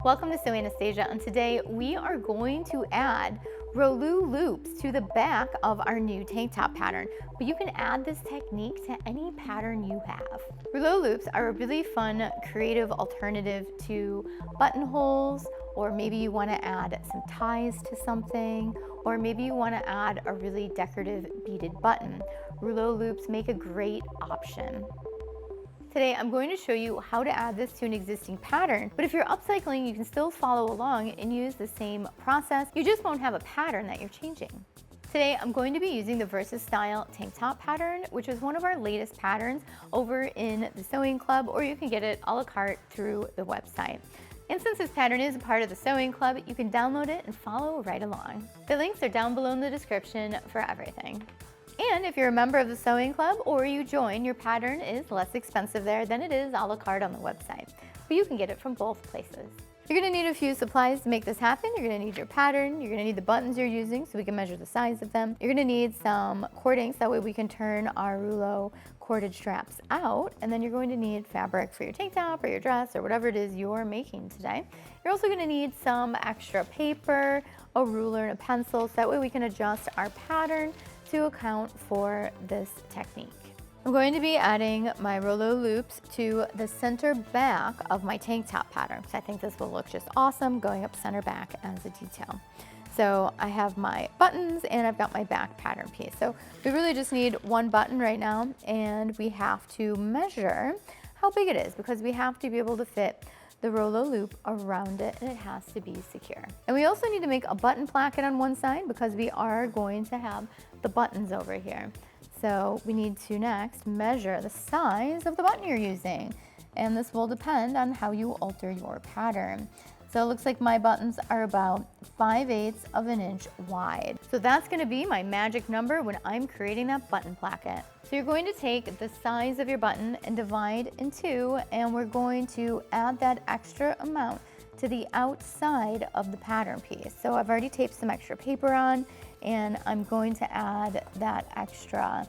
Welcome to Sew Anastasia, and today we are going to add Rouleau loops to the back of our new tank top pattern. But you can add this technique to any pattern you have. Rouleau loops are a really fun, creative alternative to buttonholes, or maybe you want to add some ties to something, or maybe you want to add a really decorative beaded button. Rouleau loops make a great option. Today, I'm going to show you how to add this to an existing pattern, but if you're upcycling, you can still follow along and use the same process. You just won't have a pattern that you're changing. Today, I'm going to be using the Versus Style tank top pattern, which is one of our latest patterns over in the Sewing Club, or you can get it a la carte through the website. And since this pattern is a part of the Sewing Club, you can download it and follow right along. The links are down below in the description for everything. And if you're a member of the Sewing Club or you join, your pattern is less expensive there than it is a la carte on the website. But you can get it from both places. You're gonna need a few supplies to make this happen. You're gonna need your pattern, you're gonna need the buttons you're using so we can measure the size of them. You're gonna need some cordings, that way we can turn our Rouleau corded straps out. And then you're going to need fabric for your tank top or your dress or whatever it is you're making today. You're also gonna need some extra paper, a ruler, and a pencil, so that way we can adjust our pattern to account for this technique. I'm going to be adding my Rouleau loops to the center back of my tank top pattern, because I think this will look just awesome going up center back as a detail. So I have my buttons and I've got my back pattern piece. So we really just need one button right now, and we have to measure how big it is because we have to be able to fit the Rouleau loop around it, and it has to be secure. And we also need to make a button placket on one side because we are going to have the buttons over here. So we need to next measure the size of the button you're using, and this will depend on how you alter your pattern. So it looks like my buttons are about 5/8 of an inch wide. So that's gonna be my magic number when I'm creating that button placket. So you're going to take the size of your button and divide in two, and we're going to add that extra amount to the outside of the pattern piece. So I've already taped some extra paper on, and I'm going to add that extra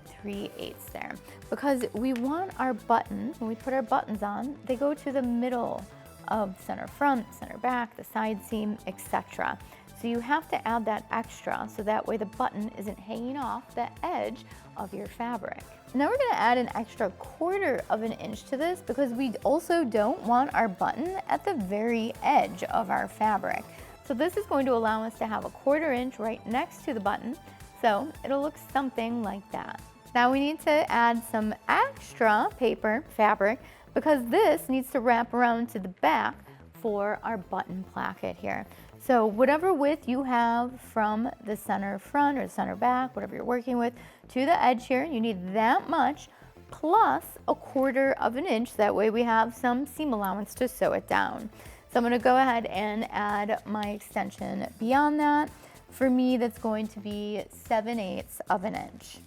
3/8 there. Because we want our buttons, when we put our buttons on, they go to the middle of center front, center back, the side seam, etc. So you have to add that extra so that way the button isn't hanging off the edge of your fabric. Now we're gonna add an extra 1/4 of an inch to this because we also don't want our button at the very edge of our fabric. So this is going to allow us to have a 1/4 inch right next to the button, so it'll look something like that. Now we need to add some extra paper fabric because this needs to wrap around to the back for our button placket here. So whatever width you have from the center front or the center back, whatever you're working with, to the edge here, you need that much plus a 1/4 of an inch. That way we have some seam allowance to sew it down. So I'm gonna go ahead and add my extension beyond that. For me, that's going to be 7/8 of an inch.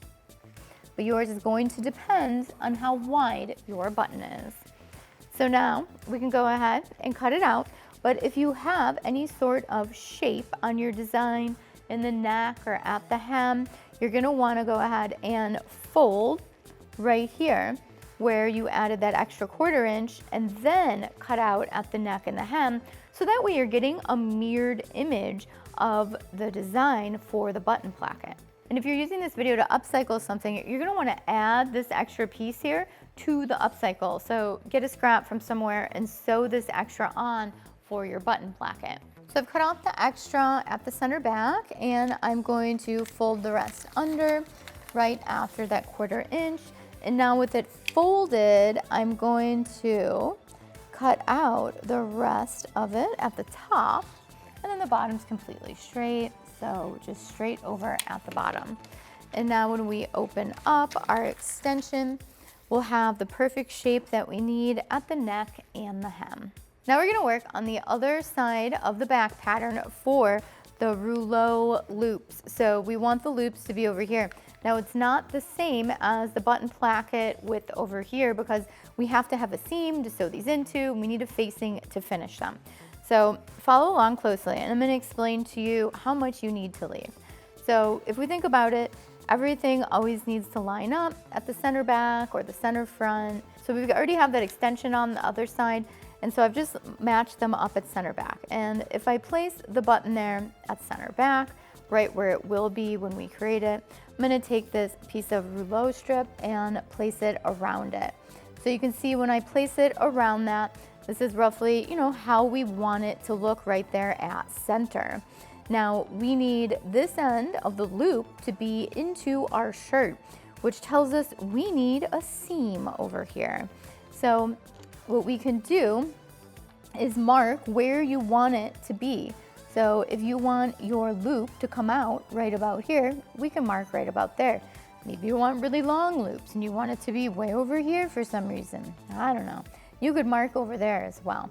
But yours is going to depend on how wide your button is. So now we can go ahead and cut it out, but if you have any sort of shape on your design in the neck or at the hem, you're gonna wanna go ahead and fold right here where you added that extra 1/4 inch, and then cut out at the neck and the hem, so that way you're getting a mirrored image of the design for the button placket. And if you're using this video to upcycle something, you're gonna wanna add this extra piece here to the upcycle. So get a scrap from somewhere and sew this extra on for your button placket. So I've cut off the extra at the center back, and I'm going to fold the rest under right after that 1/4 inch. And now with it folded, I'm going to cut out the rest of it at the top, and then the bottom's completely straight. So just straight over at the bottom. And now when we open up our extension, we'll have the perfect shape that we need at the neck and the hem. Now we're gonna work on the other side of the back pattern for the Rouleau loops. So we want the loops to be over here. Now it's not the same as the button placket width over here because we have to have a seam to sew these into, and we need a facing to finish them. So follow along closely, and I'm gonna explain to you how much you need to leave. So if we think about it, everything always needs to line up at the center back or the center front. So we already have that extension on the other side, And so I've just matched them up at center back. And if I place the button there at center back, right where it will be when we create it, I'm gonna take this piece of rouleau strip and place it around it. So you can see when I place it around that, this is roughly, how we want it to look right there at center. Now we need this end of the loop to be into our shirt, which tells us we need a seam over here. So what we can do is mark where you want it to be. So if you want your loop to come out right about here, we can mark right about there. Maybe you want really long loops and you want it to be way over here for some reason. I don't know. You could mark over there as well.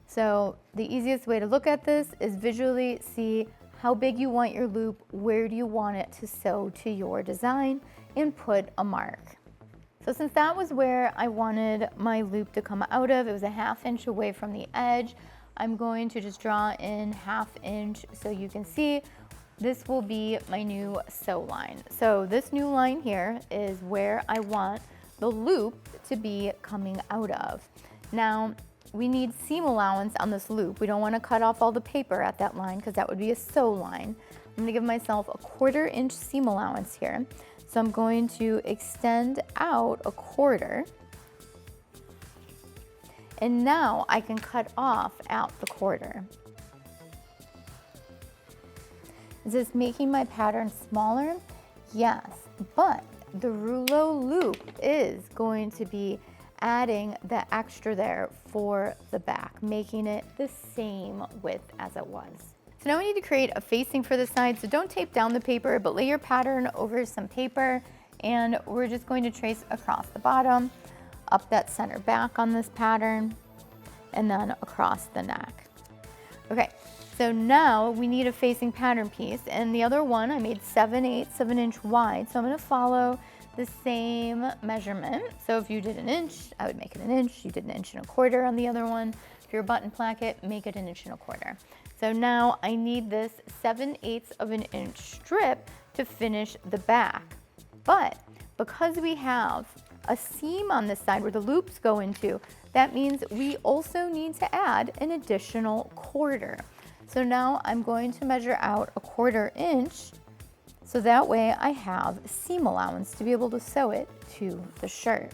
So the easiest way to look at this is visually see how big you want your loop, where do you want it to sew to your design, and put a mark. So since that was where I wanted my loop to come out of, it was a 1/2 inch away from the edge, I'm going to just draw in 1/2 inch so you can see this will be my new sew line. So this new line here is where I want the loop to be coming out of. Now, we need seam allowance on this loop. We don't want to cut off all the paper at that line because that would be a sew line. I'm going to give myself a 1/4 inch seam allowance here. So I'm going to extend out a 1/4. And now I can cut off out the 1/4. Is this making my pattern smaller? Yes, but the rouleau loop is going to be adding the extra there for the back, making it the same width as it was. So now we need to create a facing for the side. So don't tape down the paper, but lay your pattern over some paper, and we're just going to trace across the bottom, up that center back on this pattern, and then across the neck. Okay, so now we need a facing pattern piece, and the other one I made 7/8 of an inch wide. So I'm gonna follow the same measurement. So if you did 1 inch, I would make it 1 inch. You did 1 1/4 inch on the other one. If you're a button placket, make it 1 1/4 inch. So now I need this 7/8 of an inch strip to finish the back. But because we have a seam on this side where the loops go into, that means we also need to add an additional 1/4. So now I'm going to measure out a 1/4 inch so that way I have seam allowance to be able to sew it to the shirt.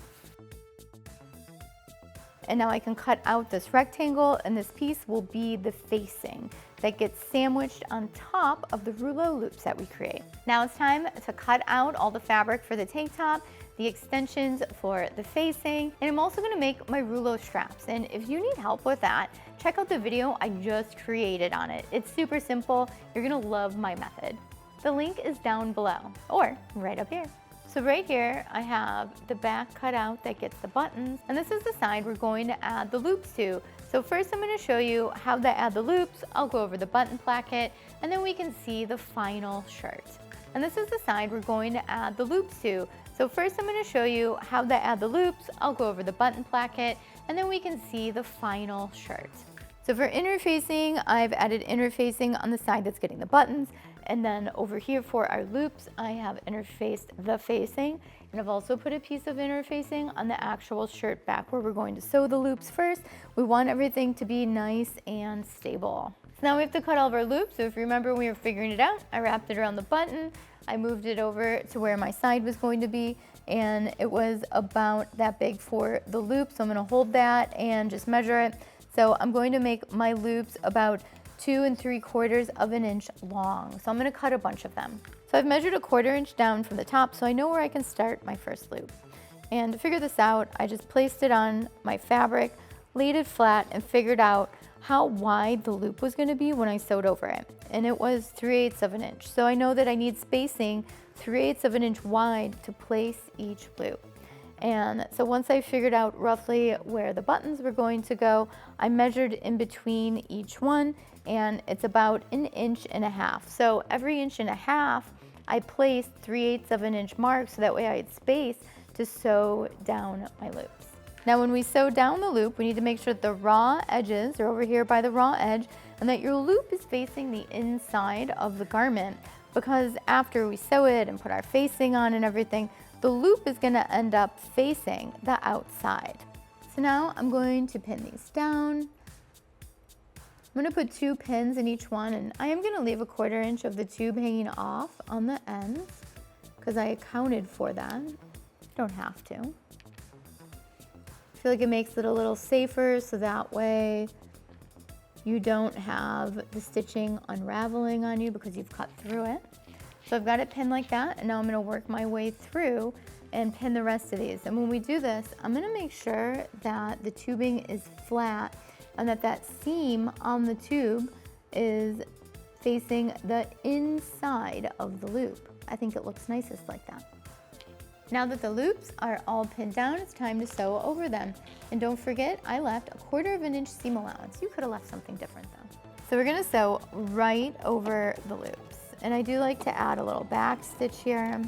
And now I can cut out this rectangle, and this piece will be the facing that gets sandwiched on top of the rouleau loops that we create. Now it's time to cut out all the fabric for the tank top, the extensions for the facing, and I'm also gonna make my rouleau straps. And if you need help with that, check out the video I just created on it. It's super simple. You're gonna love my method. The link is down below or right up here. So right here, I have the back cut out that gets the buttons, and this is the side we're going to add the loops to. So first I'm going to show you how to add the loops. I'll go over the button placket, and then we can see the final shirt. And this is the side we're going to add the loops to. So first I'm going to show you how to add the loops. I'll go over the button placket, and then we can see the final shirt. So for interfacing, I've added interfacing on the side that's getting the buttons. And then over here for our loops, I have interfaced the facing. And I've also put a piece of interfacing on the actual shirt back where we're going to sew the loops first. We want everything to be nice and stable. So now we have to cut all of our loops. So if you remember when we were figuring it out, I wrapped it around the button. I moved it over to where my side was going to be, and it was about that big for the loop. So I'm gonna hold that and just measure it. So I'm going to make my loops about 2 3/4 of an inch long. So I'm gonna cut a bunch of them. So I've measured a 1/4 inch down from the top, so I know where I can start my first loop. And to figure this out, I just placed it on my fabric, laid it flat, and figured out how wide the loop was gonna be when I sewed over it. And it was 3/8 of an inch. So I know that I need spacing 3/8 of an inch wide to place each loop. And so once I figured out roughly where the buttons were going to go, I measured in between each one, and it's about 1.5 inches. So every 1.5 inches, I placed 3/8 of an inch mark so that way I had space to sew down my loops. Now when we sew down the loop, we need to make sure that the raw edges are over here by the raw edge and that your loop is facing the inside of the garment, because after we sew it and put our facing on and everything, the loop is going to end up facing the outside. So now I'm going to pin these down. I'm going to put 2 pins in each one, and I am going to leave a 1/4 inch of the tube hanging off on the ends because I accounted for that. You don't have to. I feel like it makes it a little safer so that way you don't have the stitching unraveling on you because you've cut through it. So I've got it pinned like that, and now I'm going to work my way through and pin the rest of these. And when we do this, I'm going to make sure that the tubing is flat and that seam on the tube is facing the inside of the loop. I think it looks nicest like that. Now that the loops are all pinned down, it's time to sew over them. And don't forget, I left a 1/4 inch seam allowance. You could have left something different though. So we're gonna sew right over the loops. And I do like to add a little back stitch here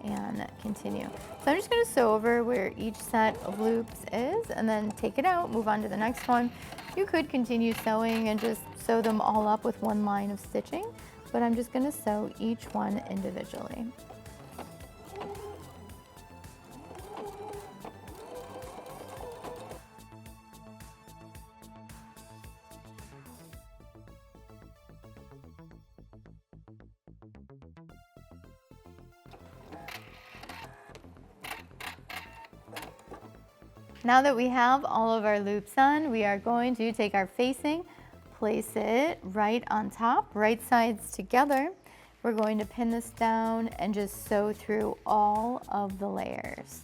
and continue. So I'm just gonna sew over where each set of loops is and then take it out, move on to the next one. You could continue sewing and just sew them all up with one line of stitching, but I'm just gonna sew each one individually. Now that we have all of our loops on, we are going to take our facing, place it right on top, right sides together. We're going to pin this down and just sew through all of the layers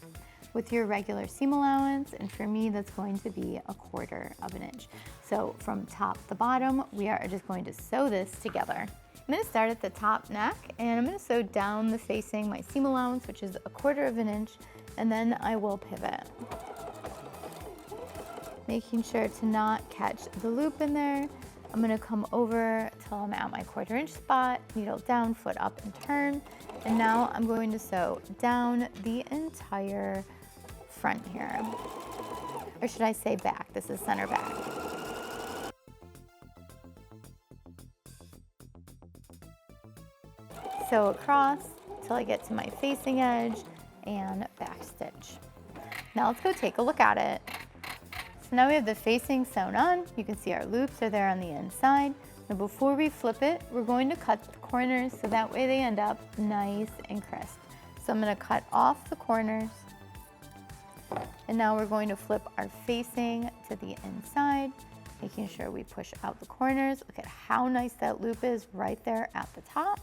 with your regular seam allowance, and for me that's going to be a 1/4 inch. So from top to bottom, we are just going to sew this together. I'm going to start at the top neck, and I'm going to sew down the facing, my seam allowance, which is a 1/4 inch, and then I will pivot, making sure to not catch the loop in there. I'm gonna come over till I'm at my 1/4 inch spot, needle down, foot up and turn. And now I'm going to sew down the entire front here. Or should I say back? This is center back. Sew across till I get to my facing edge and back stitch. Now let's go take a look at it. So now we have the facing sewn on. You can see our loops are there on the inside. Now before we flip it, we're going to cut the corners so that way they end up nice and crisp. So I'm going to cut off the corners. And now we're going to flip our facing to the inside, making sure we push out the corners. Look at how nice that loop is right there at the top.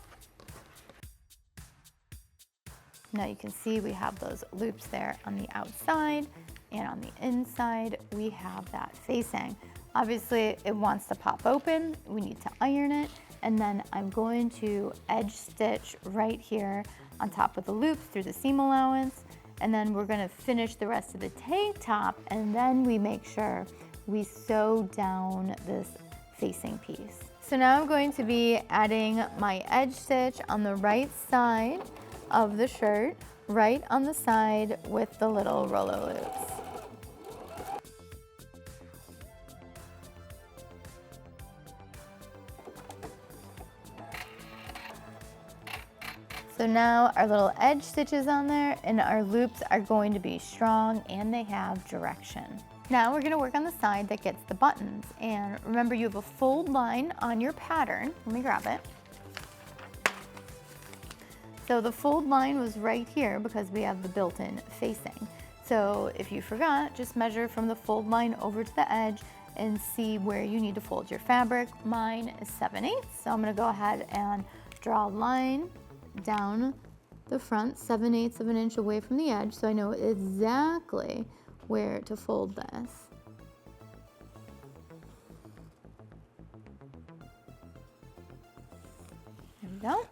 Now you can see we have those loops there on the outside. And on the inside, we have that facing. Obviously, it wants to pop open. We need to iron it. And then I'm going to edge stitch right here on top of the loops through the seam allowance. And then we're gonna finish the rest of the tank top. And then we make sure we sew down this facing piece. So now I'm going to be adding my edge stitch on the right side of the shirt, right on the side with the little Rouleau loops. So now our little edge stitches on there, and our loops are going to be strong and they have direction. Now we're gonna work on the side that gets the buttons. And remember, you have a fold line on your pattern. Let me grab it. So the fold line was right here because we have the built-in facing. So if you forgot, just measure from the fold line over to the edge and see where you need to fold your fabric. Mine is 7/8, so I'm gonna go ahead and draw a line down the front 7/8 of an inch away from the edge, so I know exactly where to fold this. There we go.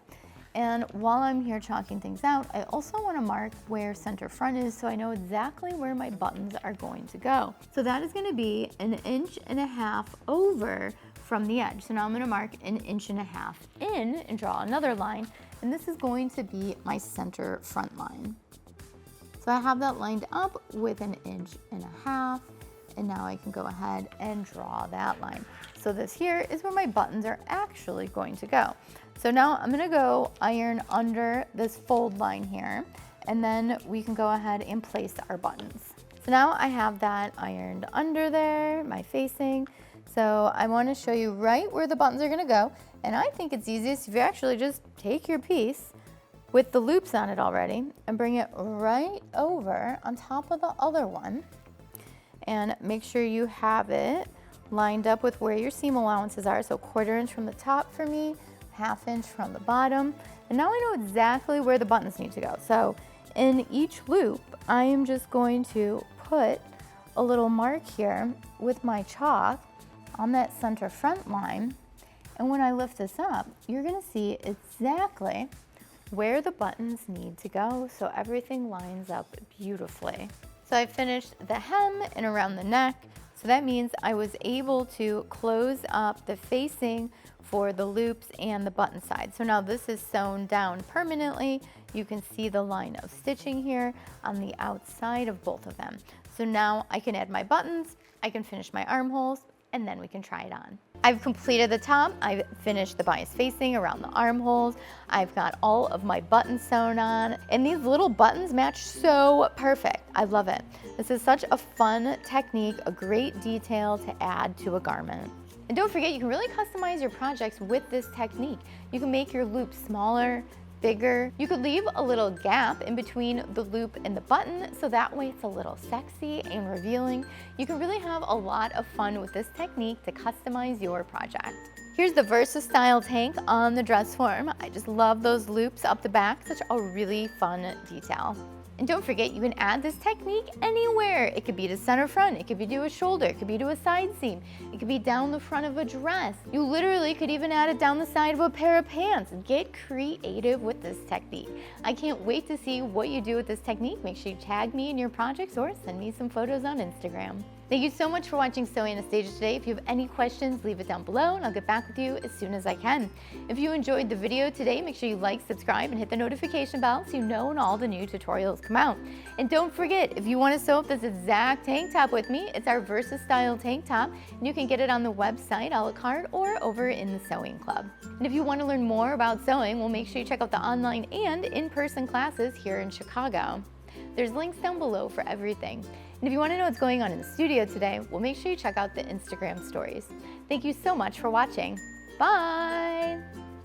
And while I'm here chalking things out, I also want to mark where center front is so I know exactly where my buttons are going to go. So that is going to be 1.5 inches over from the edge. So now I'm going to mark 1.5 inches in and draw another line. And this is going to be my center front line. So I have that lined up with 1.5 inches. And now I can go ahead and draw that line. So this here is where my buttons are actually going to go. So now I'm gonna go iron under this fold line here, and then we can go ahead and place our buttons. So now I have that ironed under there, my facing. So I want to show you right where the buttons are going to go. And I think it's easiest if you actually just take your piece with the loops on it already and bring it right over on top of the other one. And make sure you have it lined up with where your seam allowances are. So 1/4 inch from the top for me, 1/2 inch from the bottom. And now I know exactly where the buttons need to go. So in each loop, I am just going to put a little mark here with my chalk on that center front line. And when I lift this up, you're gonna see exactly where the buttons need to go, so everything lines up beautifully. So I finished the hem and around the neck, so that means I was able to close up the facing for the loops and the button side. So now this is sewn down permanently. You can see the line of stitching here on the outside of both of them. So now I can add my buttons, I can finish my armholes, and then we can try it on. I've completed the top, I've finished the bias facing around the armholes, I've got all of my buttons sewn on, and these little buttons match so perfect. I love it. This is such a fun technique, a great detail to add to a garment. And don't forget, you can really customize your projects with this technique. You can make your loop smaller, bigger. You could leave a little gap in between the loop and the button, so that way it's a little sexy and revealing. You can really have a lot of fun with this technique to customize your project. Here's the VersaStyle tank on the dress form. I just love those loops up the back, such a really fun detail. And don't forget, you can add this technique anywhere. It could be to center front, it could be to a shoulder, it could be to a side seam, it could be down the front of a dress. You literally could even add it down the side of a pair of pants. Get creative with this technique. I can't wait to see what you do with this technique. Make sure you tag me in your projects or send me some photos on Instagram. Thank you so much for watching Sewing Anastasia today. If you have any questions, leave it down below and I'll get back with you as soon as I can. If you enjoyed the video today, make sure you like, subscribe, and hit the notification bell so you know when all the new tutorials come out. And don't forget, if you want to sew up this exact tank top with me, it's our VersaStyle tank top, and you can get it on the website a la carte or over in the sewing club. And if you want to learn more about sewing, well, make sure you check out the online and in-person classes here in Chicago. There's links down below for everything. And if you want to know what's going on in the studio today, well, make sure you check out the Instagram stories. Thank you so much for watching. Bye!